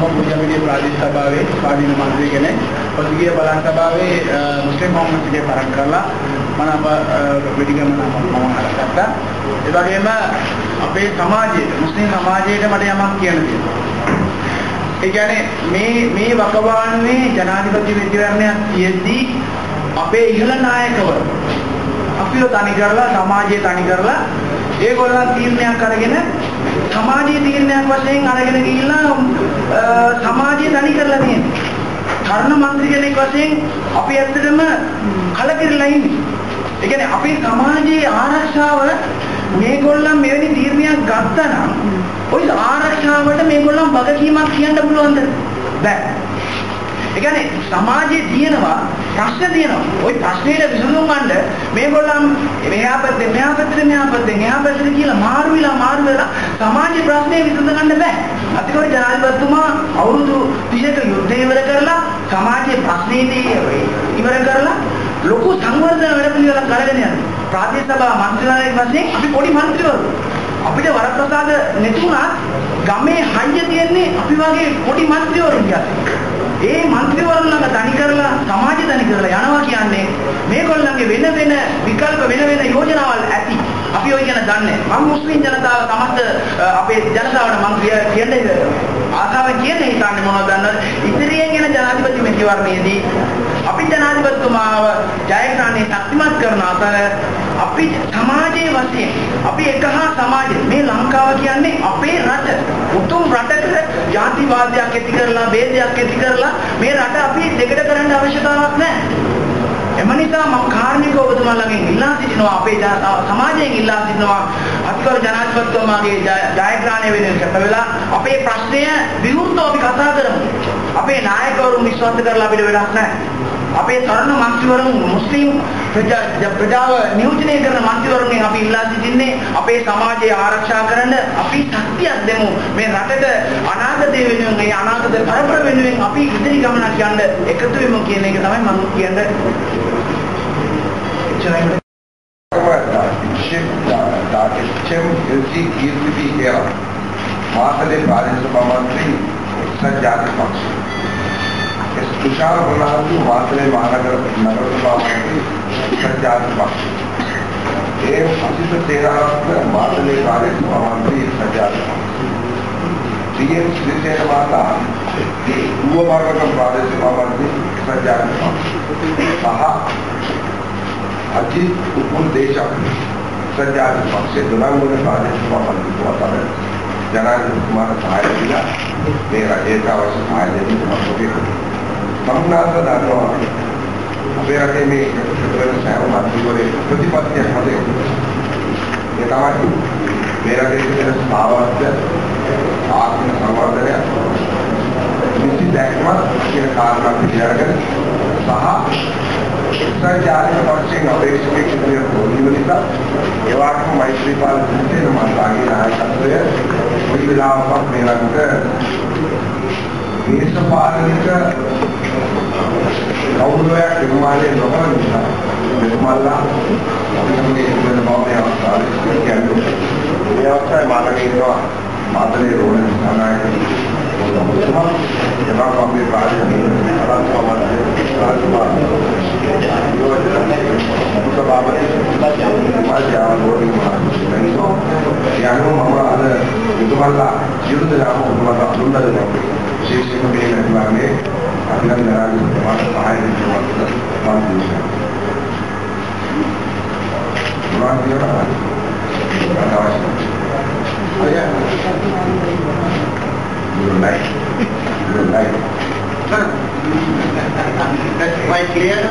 පූජාවිදී ප්‍රාදේශ සභාවේ ස්වාධීන මන්ත්‍රී කෙනෙක් පසුගිය බලන් සභාවේ මුස්ලිම් කොමිටියේ පරක් කරලා මම වෙඩිගම මම අරගත්තා. ඒ වගේම අපේ සමාජයේ මුස්ලිම් සමාජයට මට යමක් කියන්න තියෙනවා. ඒ කියන්නේ මේ වකවානුවේ ජනාධිපති විද්‍යාවරණයක් තියෙද්දී අපේ ඉහළ නායකවරු අපිව තනි කරලා සමාජය තනි කරලා ඒගොල්ලන් තීරණයක් අරගෙන සමාජීය තීරණයක් වශයෙන් අරගෙන ගිහිල්ලා සමාජය තනි කරලා තියෙනවා. කර්ණ මන්ත්‍රී කෙනෙක් වශයෙන් අපි ඇත්තටම කලකිරලා ඉන්නේ. ඒ කියන්නේ අපේ සමාජයේ ආරක්ෂාව මේගොල්ලන් මෙවැනි තීරණයක් ගත්තා නම් ওই ආරක්ෂාවට මේගොල්ලන් වගකීමක් කියන්න පුළුවන්ද? බෑ. ඒ කියන්නේ සමාජයේ තියෙනවා ප්‍රශ්න තියෙනවා. ওই ප්‍රශ්නෙට විසඳුම් ගන්න මේගොල්ලන් මෙහා පැත්තේ එහා පැත්තේ කියලා මාරු වෙලා සමාජයේ ප්‍රශ්නේ විසඳ ගන්න බෑ. අතිකෝයි ජනාධිපතිතුමා අවුරුදු 30ක යුද්ධය ඉවර කරලා සමාජයේ ප්‍රශ්නේදී ඉවර කරලා ලොකු සංවර්ධන වැඩ පිළිවෙලක් අරගෙන යනවා. ප්‍රාදේශ සභා මන්ත්‍රීවරයෙක් වශයෙන් අපි පොඩි මන්ත්‍රීවරු අපිට වරප්‍රසාද නැතුණත් ගමේ හයිය තියෙන්නේ අපි වගේ පොඩි මන්ත්‍රීවරුන් කියන්නේ. ඒ මන්ත්‍රීවරුන් ළඟ තනි කරලා සමාජය තනි කරලා යනවා කියන්නේ මේගොල්ලන්ගේ වෙන විකල්ප වෙන යෝජනාවල් ඇති. අපි ඔය ගැන දන්නේ. මම මුස්ලිම් ජනතාව සමස්ත අපේ ජනතාවට මම කියන්නේ ආසාවෙන් කියන්නේ හිතන්නේ මොනවද දන්නවද? ඉදිරියෙන් එන ජනාධිපති මැතිවරණයේදී අපි ජනාධිපතිතුමාව ජයග්‍රහණය ශක්තිමත් කරන අතර අපි සමාජයේ වශයෙන් අපි එකහා සමාජය මේ ලංකාව කියන්නේ අපේ රට උතුම් රටක ජාතිවාදයක් ඇති කරලා ભેදයක් ඇති කරලා මේ රට අපි දෙකට කරන්න අවශ්‍යතාවක් නැහැ. එම නිසා මම කාර්මික ඔබතුමා ළඟින් ඉල්ලා සිටිනවා අපේ සමාජයෙන් ඉල්ලා සිටිනවා අතිගරු ජනාධිපතිතුමාගේ ජයග්‍රහණය වෙනුවෙන් කැප වෙලා අපේ ප්‍රශ්නය විවෘතව අපි කතා කරමු. අපේ නායකවරුන් විශ්වාස කරලා අපිට වැඩක් නැහැ. අපේ තරුණ මන්ත්‍රීවරුන් මුස්ලිම් ප්‍රජාව නියෝජනය කරන මන්ත්‍රීවරුන්ගෙන් අපි ඉල්ලා සිටින්නේ අපේ සමාජය ආරක්ෂා කරන්න අපි ශක්තියක් දෙමු. මේ රටට අනාගතය වෙනුවෙන් මේ අනාගත පරපුර වෙනුවෙන් අපි ඉදිරි ගමනක් යන්න එකතු වෙමු කියන එක තමයි මම කියන්නේ. මාතලේ ප්‍රාදේශ සභා මන්ත්‍රී සජ්ජාද පක්ෂ तुषार बल्लारू मातले महानगर नगर सभा मंत्री सज्जाद पक्ष एवं असित सेनारत्न मातले कार्यसभा मंत्री सज्जाद पक्ष डीएम श्रीसेन माता पूर्व भागम प्रादेश सभा मंत्री सज्जाद पक्ष अजित उपदेश सज्जाद पक्ष दुनांगों प्रादेश सभा मंत्री को आता जनार्दन कुमार सहाय दिया मेरा एक आवश्यक सहाय देने संघनाथ दानवा अबे रखे में साहब मंत्री बोले प्रतिपत्ति हटे ये तमाम मेरा देश में सावास्य आत्म संवर्धन निश्चित एकमत के कारण विचार सहा सरकारी पक्षी अपेक्षा के क्षेत्र होनी बनीता एवं मैत्रीपाल से मांगी नायकत्व कोई विधान पर मेरा දේශපාලනික කවුරුයක් නිර්මාණය නොකරන නිසා මෙතුමාලා අපිටගේ වෙන බවනේ අවස්ථාවේ කියන්නේ මේ අවස්ථාවේ මාතලේ ඉන්නවා මාතලේ රෝහණ සනායක මොහොතම එනවා අපේ ප්‍රාදේශීය ආරක්ෂාවන්ගේ රාජමාර්ග යනු මම අද මෙතුමාලා යුද්ධලාම උතුමලා අඳුන්දලා विशेष में अभिनंदन सहाय clear